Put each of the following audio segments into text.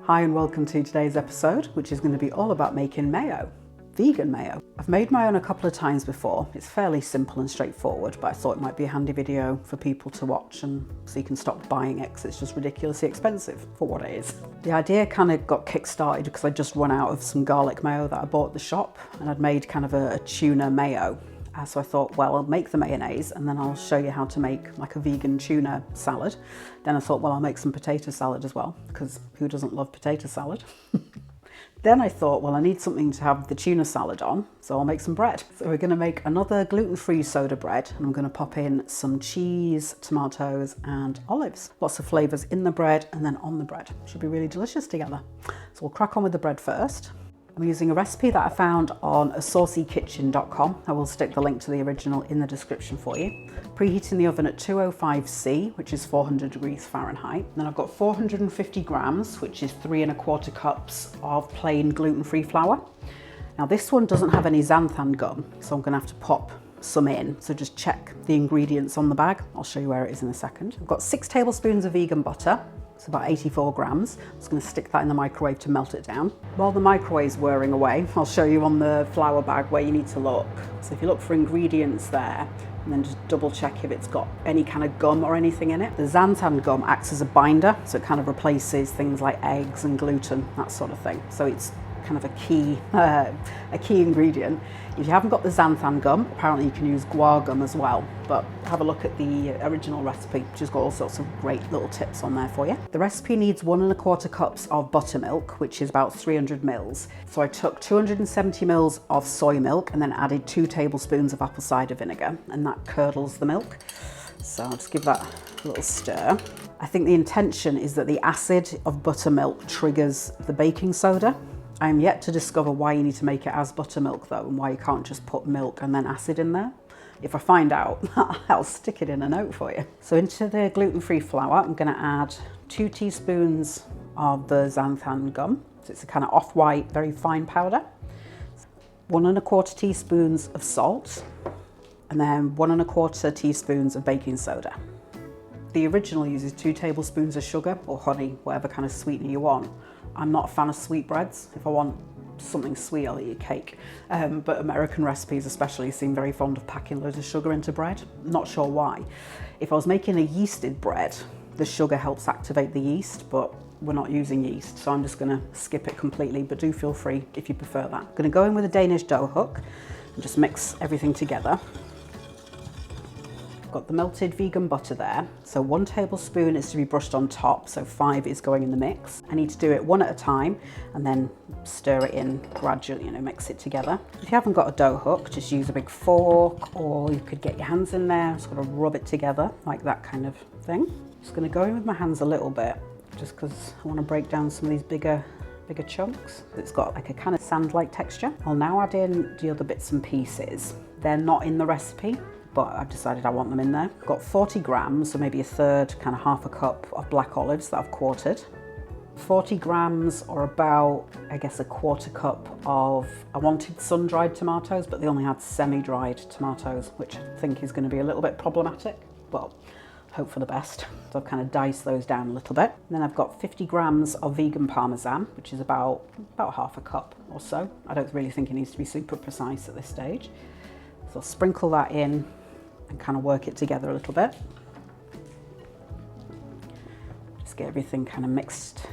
Hi and welcome to today's episode, which is going to be all about making mayo, vegan mayo. I've made my own a couple of times before. It's fairly simple and straightforward, but I thought it might be a handy video for people to watch and so you can stop buying it because it's just ridiculously expensive for what it is. The idea kind of got kick-started because I'd just run out of some garlic mayo that I bought at the shop and I'd made kind of a tuna mayo. So I thought, well, I'll make the mayonnaise and then I'll show you how to make like a vegan tuna salad. Then I thought, well, I'll make some potato salad as well, because who doesn't love potato salad? Then I thought, well, I need something to have the tuna salad on, so I'll make some bread. So we're gonna make another gluten-free soda bread, and I'm gonna pop in some cheese, tomatoes, and olives. Lots of flavors in the bread and then on the bread. Should be really delicious together. So we'll crack on with the bread first. I'm using a recipe that I found on asaucykitchen.com. I will stick the link to the original in the description for you. Preheating the oven at 205°C, which is 400 degrees Fahrenheit. Then I've got 450 grams, which is 3 1/4 cups of plain gluten-free flour. Now this one doesn't have any xanthan gum, so I'm gonna have to pop some in. So just check the ingredients on the bag. I'll show you where it is in a second. I've got 6 tablespoons of vegan butter. It's about 84 grams. I'm just going to stick that in the microwave to melt it down. While the microwave's whirring away, I'll show you on the flour bag where you need to look. So if you look for ingredients there, and then just double check if it's got any kind of gum or anything in it. The xanthan gum acts as a binder, so it kind of replaces things like eggs and gluten, that sort of thing. So it's kind of a key ingredient. If you haven't got the xanthan gum, apparently you can use guar gum as well, but have a look at the original recipe, which has got all sorts of great little tips on there for you. The recipe needs 1 1/4 cups of buttermilk, which is about 300 mils. So I took 270 mils of soy milk and then added 2 tablespoons of apple cider vinegar, and that curdles the milk. So I'll just give that a little stir. I think the intention is that the acid of buttermilk triggers the baking soda. I'm yet to discover why you need to make it as buttermilk though, and why you can't just put milk and then acid in there. If I find out, I'll stick it in a note for you. So into the gluten-free flour, I'm gonna add 2 teaspoons of the xanthan gum. So it's a kind of off-white, very fine powder. 1 1/4 teaspoons of salt, and then 1 1/4 teaspoons of baking soda. The original uses 2 tablespoons of sugar or honey, whatever kind of sweetener you want. I'm not a fan of sweetbreads. If I want something sweet, I'll eat a cake. But American recipes especially seem very fond of packing loads of sugar into bread. Not sure why. If I was making a yeasted bread, the sugar helps activate the yeast, but we're not using yeast, so I'm just gonna skip it completely, but do feel free if you prefer that. I'm gonna go in with a Danish dough hook and just mix everything together. Got the melted vegan butter there. So 1 tablespoon is to be brushed on top, so 5 is going in the mix. I need to do it one at a time and then stir it in gradually, mix it together. If you haven't got a dough hook, just use a big fork, or you could get your hands in there, sort of rub it together like that kind of thing. Just gonna go in with my hands a little bit, just because I want to break down some of these bigger chunks. It's got like a kind of sand-like texture. I'll now add in the other bits and pieces. They're not in the recipe, but I've decided I want them in there. I've got 40 grams, so maybe a third, kind of half a cup of black olives that I've quartered. 40 grams or about, I guess, a 1/4 cup of, I wanted sun-dried tomatoes, but they only had semi-dried tomatoes, which I think is going to be a little bit problematic, but hope for the best. So I've kind of diced those down a little bit. And then I've got 50 grams of vegan parmesan, which is about half a cup or so. I don't really think it needs to be super precise at this stage. So I'll sprinkle that in and kind of work it together a little bit. Just get everything kind of mixed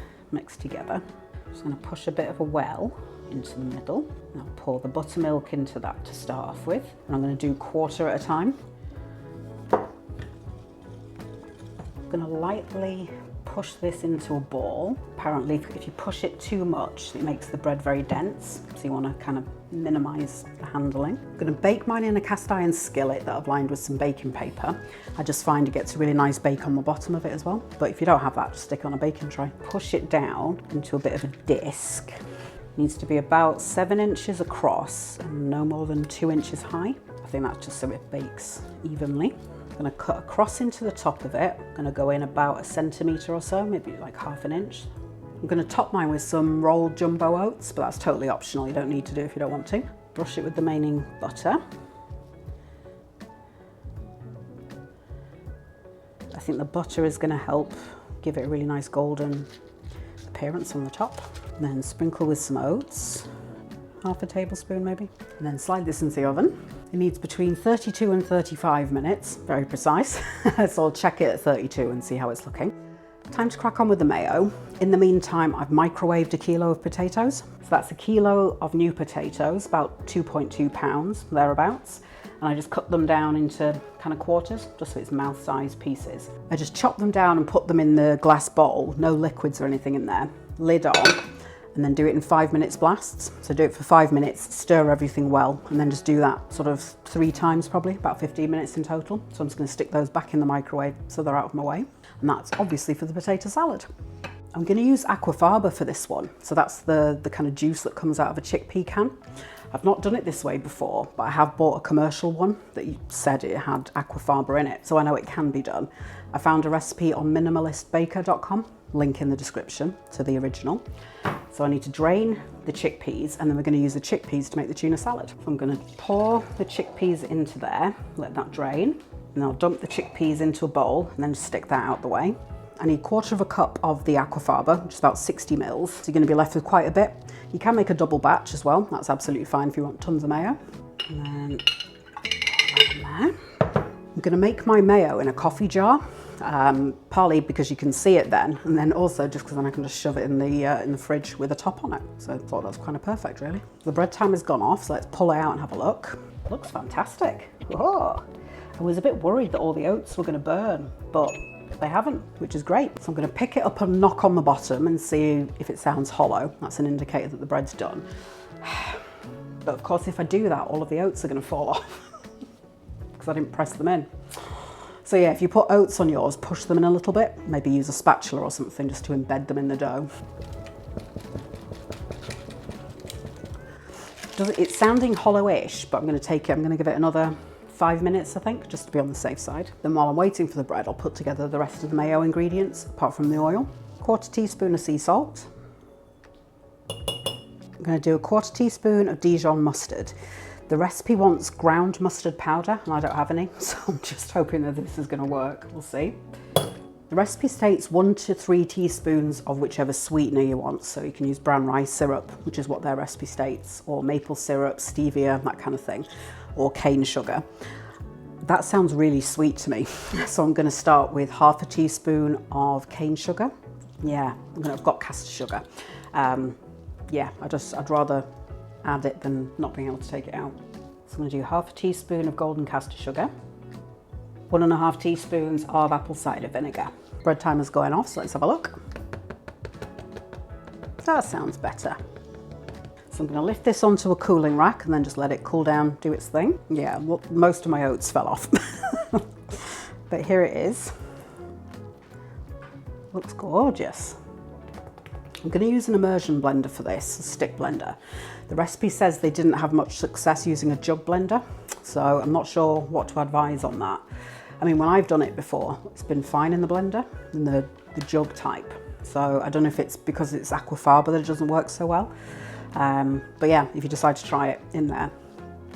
together. Just going to push a bit of a well into the middle. And I'll pour the buttermilk into that to start off with. And I'm going to do 1/4 at a time. I'm going to lightly push this into a ball. Apparently, if you push it too much, it makes the bread very dense. So you want to kind of minimize the handling. I'm going to bake mine in a cast iron skillet that I've lined with some baking paper. I just find it gets a really nice bake on the bottom of it as well. But if you don't have that, just stick it on a baking tray. Push it down into a bit of a disc. It needs to be about 7 inches across and no more than 2 inches high. I think that's just so it bakes evenly. I'm going to cut across into the top of it. I'm going to go in about 1 centimetre or so, maybe like 1/2 inch. I'm going to top mine with some rolled jumbo oats, but that's totally optional. You don't need to do if you don't want to. Brush it with the remaining butter. I think the butter is going to help give it a really nice golden appearance on the top. And then sprinkle with some oats, half a tablespoon maybe. And then slide this into the oven. It needs between 32 and 35 minutes, very precise. So I'll check it at 32 and see how it's looking. Time to crack on with the mayo. In the meantime, I've microwaved a kilo of potatoes. So that's a kilo of new potatoes, about 2.2 pounds, thereabouts. And I just cut them down into kind of quarters, just so it's mouth-sized pieces. I just chop them down and put them in the glass bowl, no liquids or anything in there, lid on, and then do it in 5 minutes blasts. So do it for 5 minutes, stir everything well, and then just do that sort of 3 times probably, about 15 minutes in total. So I'm just gonna stick those back in the microwave so they're out of my way. And that's obviously for the potato salad. I'm gonna use aquafaba for this one. So that's the kind of juice that comes out of a chickpea can. I've not done it this way before, but I have bought a commercial one that said it had aquafaba in it, so I know it can be done. I found a recipe on minimalistbaker.com, link in the description to the original. So I need to drain the chickpeas, and then we're going to use the chickpeas to make the tuna salad. So I'm going to pour the chickpeas into there, let that drain, and I'll dump the chickpeas into a bowl and then just stick that out the way. I need 1/4 cup of the aquafaba, which is about 60 mils. So you're going to be left with quite a bit. You can make a double batch as well. That's absolutely fine if you want tons of mayo. And then that in there. I'm going to make my mayo in a coffee jar, partly because you can see it then, and then also just because then I can just shove it in the fridge with a top on it. So I thought that was kind of perfect, really. The bread time has gone off, so let's pull it out and have a look. It looks fantastic. Whoa. I was a bit worried that all the oats were going to burn, but they haven't, which is great. So I'm going to pick it up and knock on the bottom and see if it sounds hollow. That's an indicator that the bread's done. But of course, if I do that, all of the oats are going to fall off because I didn't press them in. So yeah, if you put oats on yours, push them in a little bit. Maybe use a spatula or something just to embed them in the dough. It's sounding hollow-ish, but I'm going to give it another 5 minutes, I think, just to be on the safe side. Then while I'm waiting for the bread, I'll put together the rest of the mayo ingredients, apart from the oil. 1/4 teaspoon of sea salt. I'm going to do a 1/4 teaspoon of Dijon mustard. The recipe wants ground mustard powder, and I don't have any, so I'm just hoping that this is going to work. We'll see. The recipe states 1 to 3 teaspoons of whichever sweetener you want, so you can use brown rice syrup, which is what their recipe states, or maple syrup, stevia, that kind of thing, or cane sugar. That sounds really sweet to me, so I'm going to start with 1/2 teaspoon of cane sugar. Yeah, I've got caster sugar. Yeah, I'd rather add it than not being able to take it out. So I'm going to do 1/2 teaspoon of golden caster sugar, 1.5 teaspoons of apple cider vinegar. Bread timer's going off, so let's have a look. That sounds better. So I'm going to lift this onto a cooling rack and then just let it cool down, do its thing. Yeah, well, most of my oats fell off. But here it is. Looks gorgeous. I'm going to use an immersion blender for this, a stick blender. The recipe says they didn't have much success using a jug blender, so I'm not sure what to advise on that. I mean, when I've done it before, it's been fine in the blender, in the jug type. So I don't know if it's because it's aquafaba that it doesn't work so well. But yeah, if you decide to try it in there,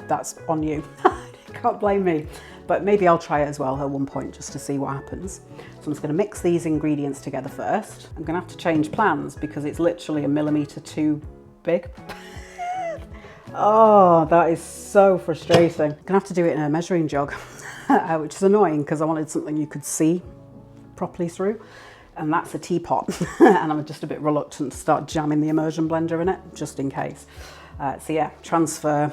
that's on you. You can't blame me. But maybe I'll try it as well at one point just to see what happens. So I'm just going to mix these ingredients together first. I'm going to have to change plans because it's literally 1 millimeter too big. Oh, that is so frustrating. I'm going to have to do it in a measuring jug, which is annoying because I wanted something you could see properly through. And that's a teapot. And I'm just a bit reluctant to start jamming the immersion blender in it, just in case. So yeah, transfer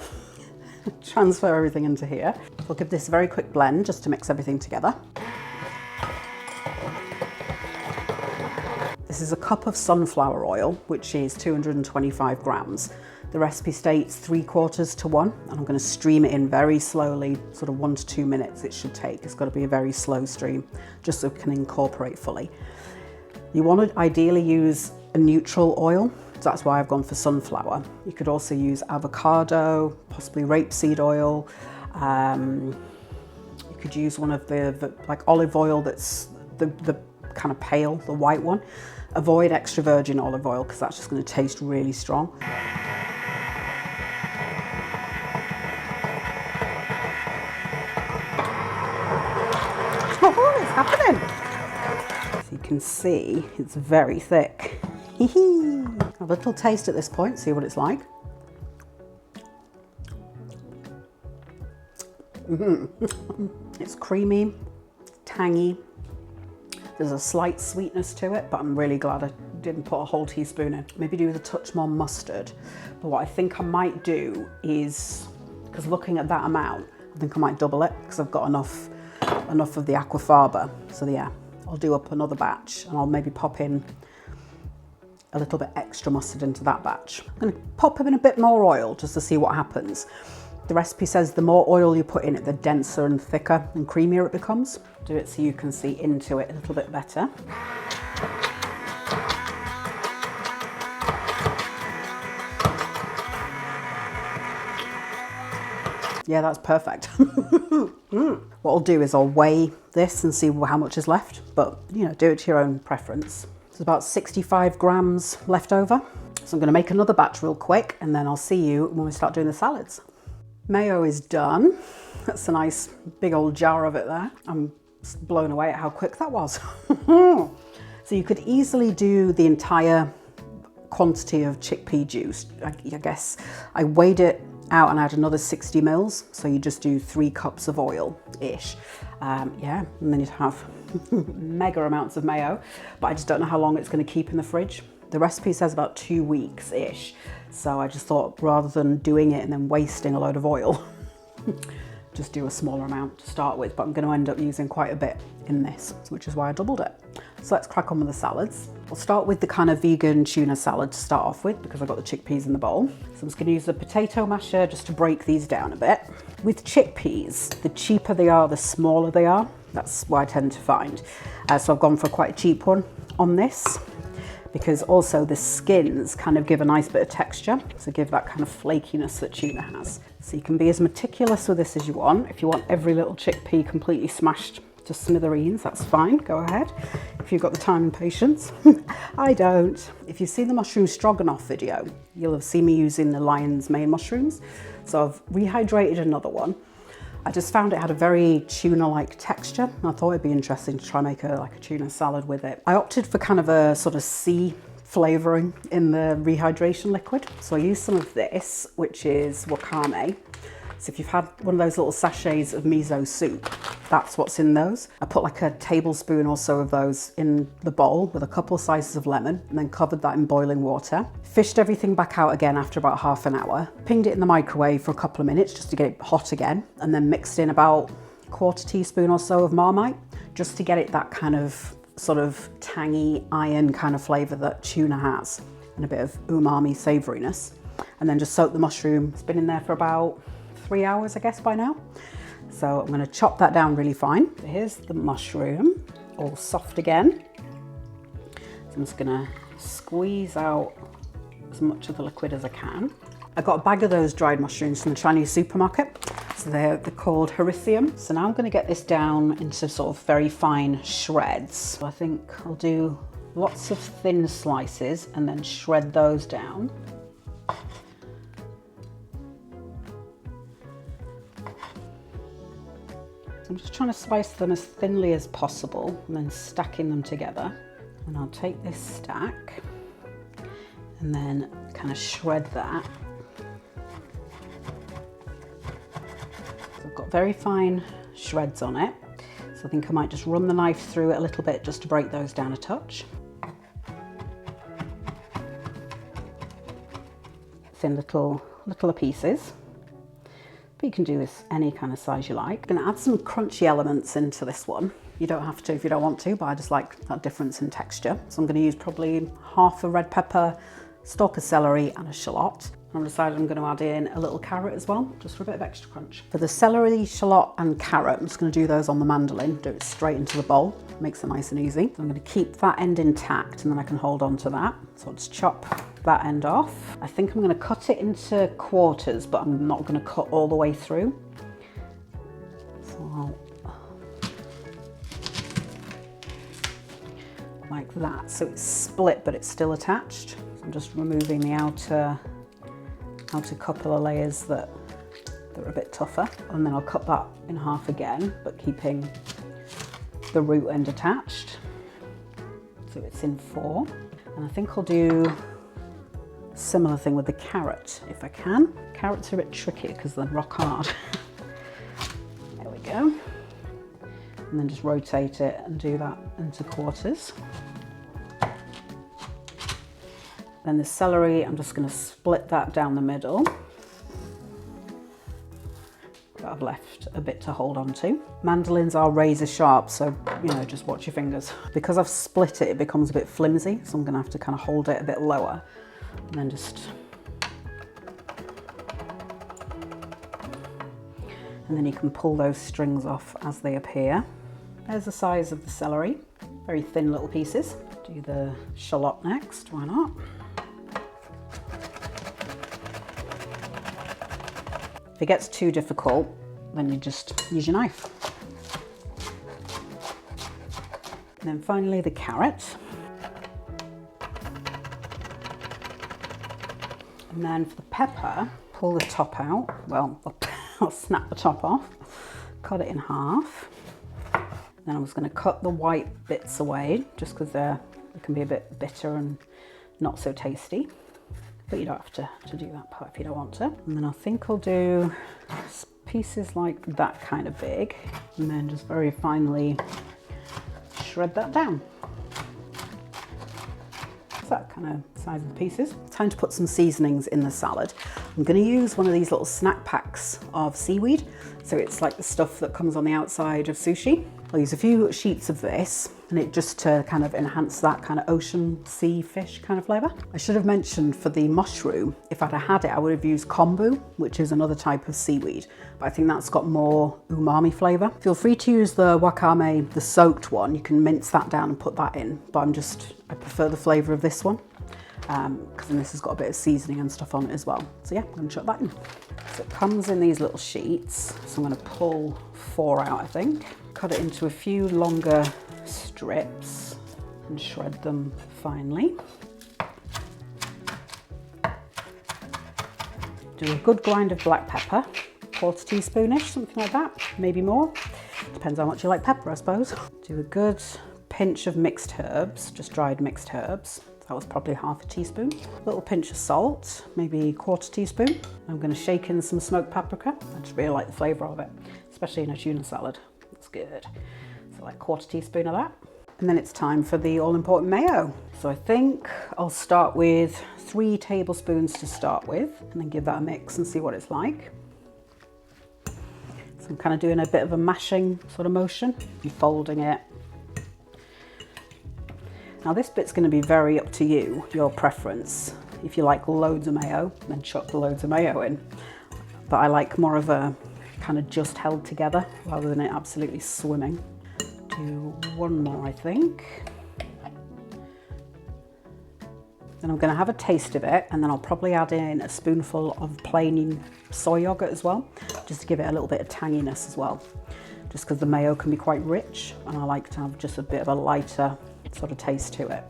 everything into here. We'll give this a very quick blend just to mix everything together. This is a cup of sunflower oil, which is 225 grams. The recipe states 3/4 to 1, and I'm going to stream it in very slowly, sort of 1 to 2 minutes it should take. It's got to be a very slow stream, just so it can incorporate fully. You want to ideally use a neutral oil, so that's why I've gone for sunflower. You could also use avocado, possibly rapeseed oil. You could use one of the like olive oil that's the kind of pale, the white one. Avoid extra virgin olive oil because that's just going to taste really strong. Oh, it's happening! As you can see, it's very thick. Have a little taste at this point, see what it's like. It's creamy, tangy. There's a slight sweetness to it, but I'm really glad I didn't put a whole teaspoon in. Maybe do with a touch more mustard. But what I think I might do is, because looking at that amount, I think I might double it because I've got enough of the aquafaba. So yeah, I'll do up another batch and I'll maybe pop in a little bit extra mustard into that batch. I'm gonna pop in a bit more oil just to see what happens. The recipe says the more oil you put in it, the denser and thicker and creamier it becomes. Do it so you can see into it a little bit better. Yeah, that's perfect. What I'll do is I'll weigh this and see how much is left, but you know, do it to your own preference. It's about 65 grams left over. So I'm gonna make another batch real quick and then I'll see you when we start doing the salads. Mayo is done. That's a nice big old jar of it there. I'm blown away at how quick that was. So you could easily do the entire quantity of chickpea juice. I guess I weighed it out and add another 60 mils. So you just do 3 cups of oil-ish. Yeah, and then you'd have mega amounts of mayo, but I just don't know how long it's gonna keep in the fridge. The recipe says about 2 weeks-ish. So I just thought rather than doing it and then wasting a load of oil, just do a smaller amount to start with, but I'm going to end up using quite a bit in this, which is why I doubled it. So let's crack on with the salads. I'll start with the kind of vegan tuna salad to start off with because I've got the chickpeas in the bowl. So I'm just going to use the potato masher just to break these down a bit. With chickpeas, the cheaper they are, the smaller they are. That's what I tend to find. So I've gone for quite a cheap one on this, because also the skins kind of give a nice bit of texture, so give that kind of flakiness that tuna has. So you can be as meticulous with this as you want. If you want every little chickpea completely smashed to smithereens, that's fine, go ahead. If you've got the time and patience. I don't. If you've seen the mushroom stroganoff video, you'll have seen me using the lion's mane mushrooms. So I've rehydrated another one. I just found it had a very tuna-like texture. And I thought it'd be interesting to try and make like a tuna salad with it. I opted for kind of a sort of sea flavoring in the rehydration liquid. So I used some of this, which is wakame. So if you've had one of those little sachets of miso soup, that's what's in those. I put like a tablespoon or so of those in the bowl with a couple of slices of lemon and then covered that in boiling water. Fished everything back out again after about half an hour. Pinged it in the microwave for a couple of minutes just to get it hot again, and then mixed in about a quarter teaspoon or so of Marmite just to get it that kind of sort of tangy iron kind of flavour that tuna has and a bit of umami savouriness. And then just soak the mushroom. It's been in there for about 3 hours, I guess, by now. So I'm going to chop that down really fine. So here's the mushroom, all soft again. So I'm just going to squeeze out as much of the liquid as I can. I got a bag of those dried mushrooms from the Chinese supermarket. So they're called Hericium. So now I'm going to get this down into sort of very fine shreds. So I think I'll do lots of thin slices and then shred those down. I'm just trying to slice them as thinly as possible and then stacking them together. And I'll take this stack and then kind of shred that. So I've got very fine shreds on it. So I think I might just run the knife through it a little bit just to break those down a touch. It's in little pieces. You can do this any kind of size you like. I'm gonna add some crunchy elements into this one. You don't have to if you don't want to, but I just like that difference in texture. So I'm gonna use probably half a red pepper, stalk of celery and a shallot. I've decided I'm gonna add in a little carrot as well, just for a bit of extra crunch. For the celery, shallot and carrot, I'm just gonna do those on the mandolin, do it straight into the bowl. Makes it nice and easy. So I'm gonna keep that end intact and then I can hold on to that. So I'll just chop that end off. I think I'm gonna cut it into quarters, but I'm not gonna cut all the way through. So like that. So it's split, but it's still attached. So I'm just removing the outer couple of layers that are a bit tougher. And then I'll cut that in half again, but keeping the root end attached. So it's in 4. And I think I'll do a similar thing with the carrot if I can. Carrots are a bit tricky because they're rock hard. There we go. And then just rotate it and do that into quarters. Then the celery, I'm just going to split that down the middle. But I've left a bit to hold on to. Mandolins are razor sharp, so just watch your fingers. Because I've split it, it becomes a bit flimsy, so I'm going to have to kind of hold it a bit lower and then just. And then you can pull those strings off as they appear. There's the size of the celery, very thin little pieces. Do the shallot next, why not? If it gets too difficult, then you just use your knife. And then finally the carrot. And then for the pepper, pull the top out. Well, I'll snap the top off, cut it in half. Then I'm just going to cut the white bits away, just because they can be a bit bitter and not so tasty. But you don't have to do that part if you don't want to. And then I think I'll do pieces like that kind of big, and then just very finely shred that down. That's that kind of size of the pieces. Time to put some seasonings in the salad. I'm going to use one of these little snack packs of seaweed. So it's like the stuff that comes on the outside of sushi. I'll use a few sheets of this, and it just to kind of enhance that kind of ocean sea fish kind of flavour. I should have mentioned for the mushroom, if I'd have had it, I would have used kombu, which is another type of seaweed, but I think that's got more umami flavour. Feel free to use the wakame, the soaked one. You can mince that down and put that in, but I prefer the flavour of this one, because then this has got a bit of seasoning and stuff on it as well. So yeah, I'm going to chuck that in. So it comes in these little sheets, so I'm going to pull 4 out, I think. Cut it into a few longer strips and shred them finely. Do a good grind of black pepper, 1/4 teaspoonish, something like that, maybe more. Depends how much you like pepper, I suppose. Do a good pinch of mixed herbs, just dried mixed herbs. That was probably 1/2 teaspoon. A little pinch of salt, maybe 1/4 teaspoon. I'm going to shake in some smoked paprika. I just really like the flavour of it, especially in a tuna salad. It's good. So like 1/4 teaspoon of that. And then it's time for the all-important mayo. So I think I'll start with 3 tablespoons to start with, and then give that a mix and see what it's like. So I'm kind of doing a bit of a mashing sort of motion and folding it. Now this bit's going to be very up to you, your preference. If you like loads of mayo, then chuck loads of mayo in. But I like more of a kind of just held together rather than it absolutely swimming. Do 1 more, I think. Then I'm going to have a taste of it, and then I'll probably add in a spoonful of plain soy yogurt as well, just to give it a little bit of tanginess as well. Just because the mayo can be quite rich, and I like to have just a bit of a lighter sort of taste to it.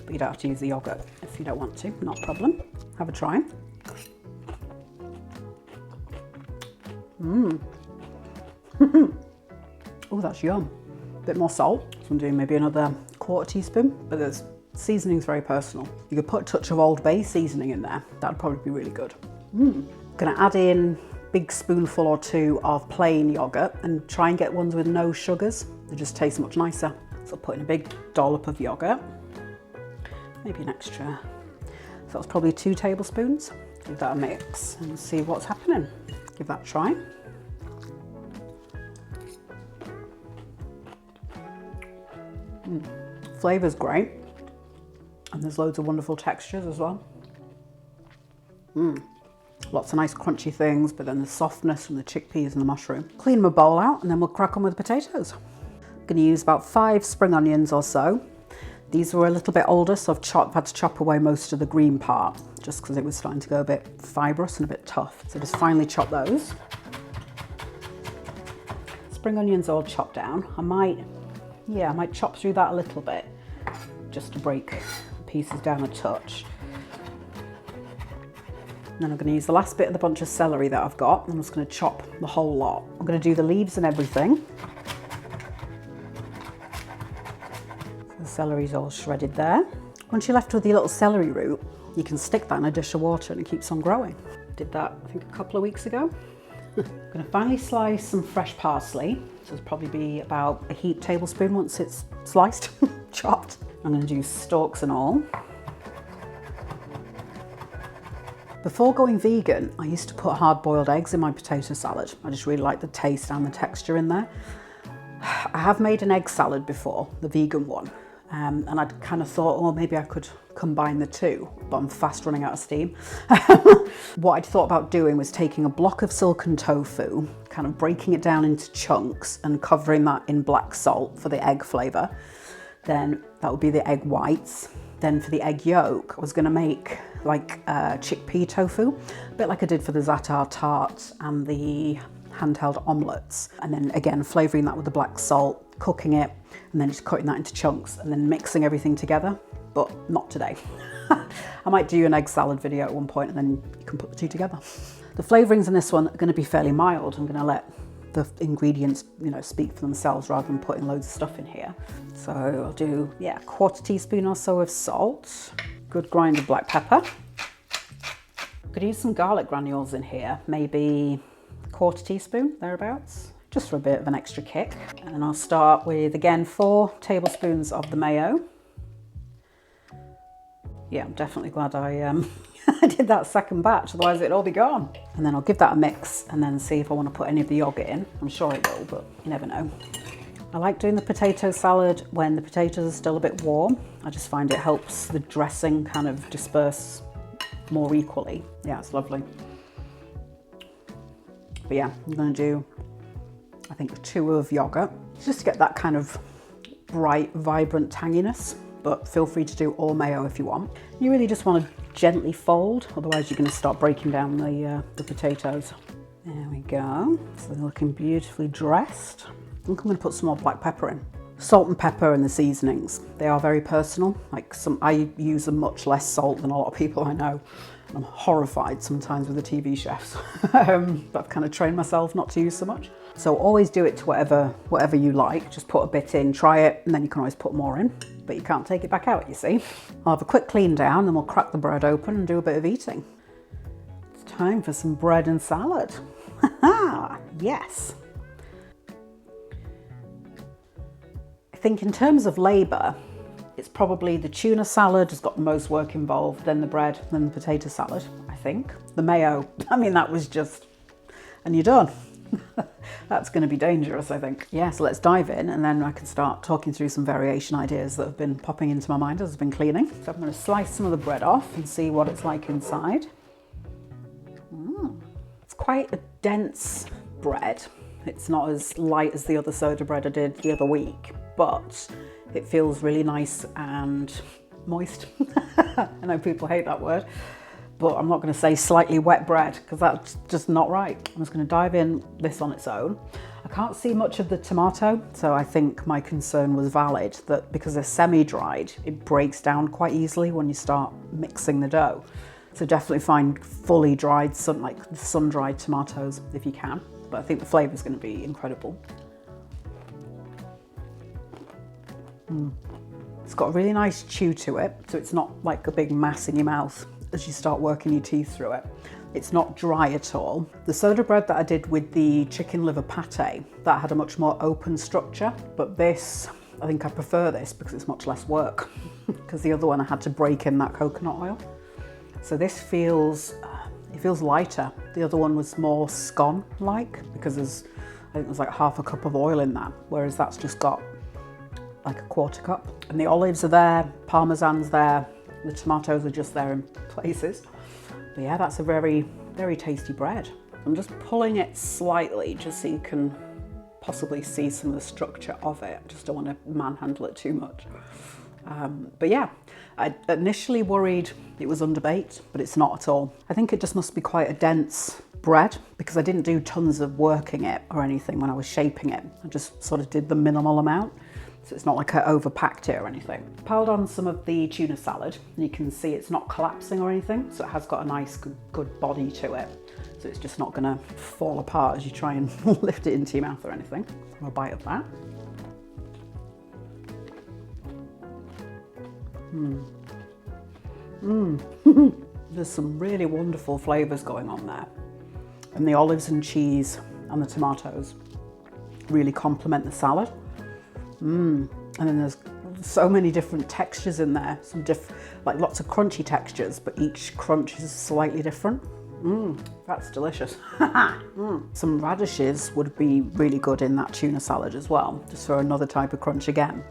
But you don't have to use the yogurt if you don't want to, not a problem. Have a try. Oh, that's yum. Bit more salt, so I'm doing maybe another 1/4 teaspoon, but the seasoning's very personal. You could put a touch of Old Bay seasoning in there. That'd probably be really good. Gonna add in a big spoonful or 2 of plain yogurt, and try and get ones with no sugars. They just taste much nicer. So I'll put in a big dollop of yogurt, maybe an extra. So that's probably 2 tablespoons. Give that a mix and see what's happening. Give that a try. Flavour's great, and there's loads of wonderful textures as well. Lots of nice crunchy things, but then the softness from the chickpeas and the mushroom. Clean my bowl out, and then we'll crack on with the potatoes. I'm going to use about 5 spring onions or so. These were a little bit older, so I've had to chop away most of the green part, just because it was starting to go a bit fibrous and a bit tough. So just finely chop those. Spring onions all chopped down. I might chop through that a little bit, just to break pieces down a touch. And then I'm going to use the last bit of the bunch of celery that I've got. I'm just going to chop the whole lot. I'm going to do the leaves and everything. So the celery's all shredded there. Once you're left with your little celery root, you can stick that in a dish of water and it keeps on growing. Did that, I think, a couple of weeks ago. I'm going to finally slice some fresh parsley. So it'll probably be about a heaped tablespoon once it's sliced, chopped. I'm going to do stalks and all. Before going vegan, I used to put hard-boiled eggs in my potato salad. I just really like the taste and the texture in there. I have made an egg salad before, the vegan one, and I'd kind of thought, oh, maybe I could combine the two, but I'm fast running out of steam. What I'd thought about doing was taking a block of silken tofu, kind of breaking it down into chunks and covering that in black salt for the egg flavour. Then that would be the egg whites. Then for the egg yolk, I was going to make like chickpea tofu, a bit like I did for the za'atar tart and the handheld omelettes. And then again, flavouring that with the black salt, cooking it, and then just cutting that into chunks and then mixing everything together, but not today. I might do an egg salad video at one point and then you can put the two together. The flavourings in this one are going to be fairly mild. I'm going to let the ingredients, you know, speak for themselves rather than putting loads of stuff in here. So I'll do, yeah, a quarter teaspoon or so of salt, good grind of black pepper. Could use some garlic granules in here, maybe a quarter teaspoon, thereabouts, just for a bit of an extra kick. And I'll start with, again, 4 tablespoons of the mayo. Yeah, I'm definitely glad I I did that second batch, otherwise it'd all be gone. And then I'll give that a mix and then see if I want to put any of the yogurt in. I'm sure it will, but you never know. I like doing the potato salad when the potatoes are still a bit warm. I just find it helps the dressing kind of disperse more equally. Yeah, it's lovely. But yeah, I'm going to do, I think, 2 of yogurt, just to get that kind of bright, vibrant tanginess. But feel free to do all mayo if you want. You really just want to gently fold, otherwise you're going to start breaking down the potatoes. There we go. So they're looking beautifully dressed. I think I'm going to put some more black pepper in. Salt and pepper and the seasonings, they are very personal. Like I use a much less salt than a lot of people I know. I'm horrified sometimes with the TV chefs, but I've kind of trained myself not to use so much. So always do it to whatever you like. Just put a bit in, try it, and then you can always put more in. But you can't take it back out, you see. I'll have a quick clean down, then we'll crack the bread open and do a bit of eating. It's time for some bread and salad. Haha, yes. I think in terms of labour, it's probably the tuna salad has got the most work involved, then the bread, then the potato salad, I think. The mayo, I mean, that was just, and you're done. That's going to be dangerous, I think. Yeah, so let's dive in and then I can start talking through some variation ideas that have been popping into my mind as I've been cleaning. So I'm going to slice some of the bread off and see what it's like inside. It's quite a dense bread. It's not as light as the other soda bread I did the other week, but it feels really nice and moist. I know people hate that word, but I'm not going to say slightly wet bread because that's just not right. I'm just going to dive in this on its own. I can't see much of the tomato, so I think my concern was valid, that because they're semi-dried, it breaks down quite easily when you start mixing the dough. So definitely find fully dried, like sun-dried tomatoes if you can. But I think the flavour is going to be incredible. It's got a really nice chew to it, so it's not like a big mass in your mouth as you start working your teeth through it. It's not dry at all. The soda bread that I did with the chicken liver pate, that had a much more open structure, but this, I think I prefer this because it's much less work because the other one I had to break in that coconut oil. So this feels, it feels lighter. The other one was more scone-like because I think there's like half a cup of oil in that, whereas that's just got like a quarter cup. And the olives are there, parmesan's there, the tomatoes are just there in places. But yeah, that's a very, very tasty bread. I'm just pulling it slightly just so you can possibly see some of the structure of it. I just don't want to manhandle it too much. But yeah, I initially worried it was underbaked, but it's not at all. I think it just must be quite a dense bread because I didn't do tons of working it or anything when I was shaping it. I just sort of did the minimal amount. So it's not like I overpacked it or anything. Piled on some of the tuna salad, and you can see it's not collapsing or anything, so it has got a nice, good body to it. So it's just not gonna fall apart as you try and lift it into your mouth or anything. Have a bite of that. There's some really wonderful flavours going on there. And the olives and cheese and the tomatoes really complement the salad. And then there's so many different textures in there, like lots of crunchy textures, but each crunch is slightly different. That's delicious. Some radishes would be really good in that tuna salad as well, just for another type of crunch again.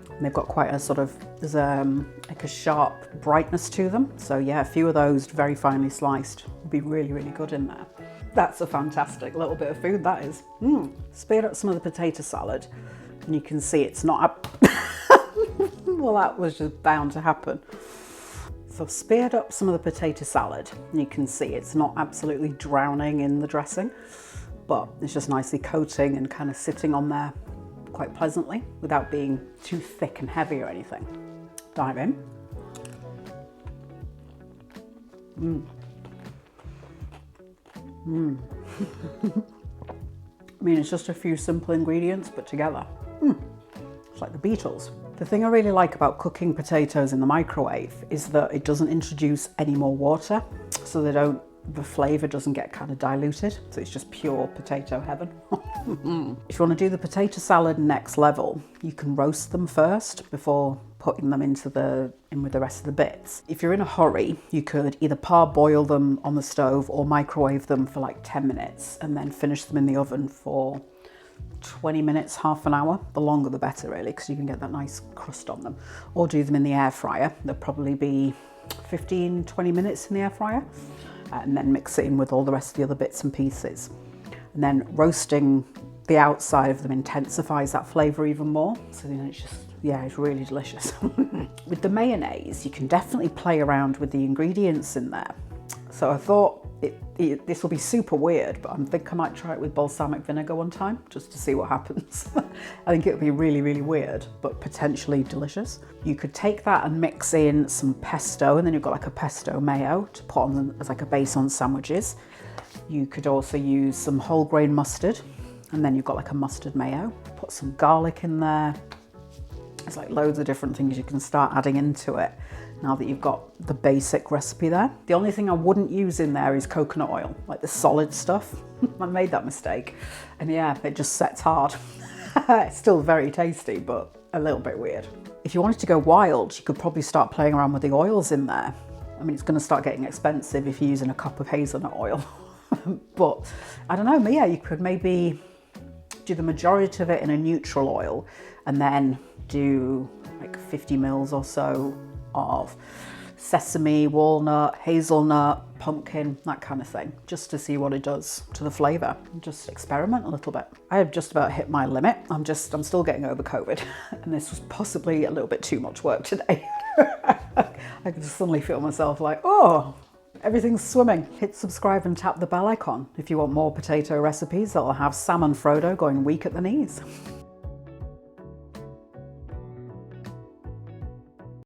And they've got quite a sort of, there's like a sharp brightness to them. So yeah, a few of those very finely sliced would be really, really good in there. That's a fantastic little bit of food, that is. Speared up some of the potato salad, and you can see it's not well, that was just bound to happen. So I've speared up some of the potato salad, and you can see it's not absolutely drowning in the dressing, but it's just nicely coating and kind of sitting on there quite pleasantly without being too thick and heavy or anything. Dive in. I mean, it's just a few simple ingredients, but together, it's like the Beatles. The thing I really like about cooking potatoes in the microwave is that it doesn't introduce any more water, so the flavour doesn't get kind of diluted, so it's just pure potato heaven. If you want to do the potato salad next level, you can roast them first before putting them in with the rest of the bits. If you're in a hurry, you could either parboil them on the stove or microwave them for like 10 minutes and then finish them in the oven for 20 minutes, half an hour. The longer the better really, because you can get that nice crust on them. Or do them in the air fryer. They'll probably be 15-20 minutes in the air fryer, and then mix it in with all the rest of the other bits and pieces. And then roasting the outside of them intensifies that flavour even more. So then it's just, yeah, it's really delicious. With the mayonnaise, you can definitely play around with the ingredients in there. So I thought this will be super weird, but I think I might try it with balsamic vinegar one time, just to see what happens. I think it would be really, really weird, but potentially delicious. You could take that and mix in some pesto, and then you've got like a pesto mayo to put on as like a base on sandwiches. You could also use some whole grain mustard, and then you've got like a mustard mayo. Put some garlic in there. There's like loads of different things you can start adding into it now that you've got the basic recipe there. The only thing I wouldn't use in there is coconut oil, like the solid stuff. I made that mistake, and yeah, it just sets hard. It's still very tasty, but a little bit weird. If you wanted to go wild, you could probably start playing around with the oils in there. I mean, it's going to start getting expensive if you're using a cup of hazelnut oil. But I don't know, yeah, you could maybe do the majority of it in a neutral oil and then do like 50 mils or so of sesame, walnut, hazelnut, pumpkin, that kind of thing, just to see what it does to the flavour. Just experiment a little bit. I have just about hit my limit. I'm still getting over COVID, and this was possibly a little bit too much work today. I could just suddenly feel myself like, oh, everything's swimming. Hit subscribe and tap the bell icon if you want more potato recipes that'll have Sam and Frodo going weak at the knees.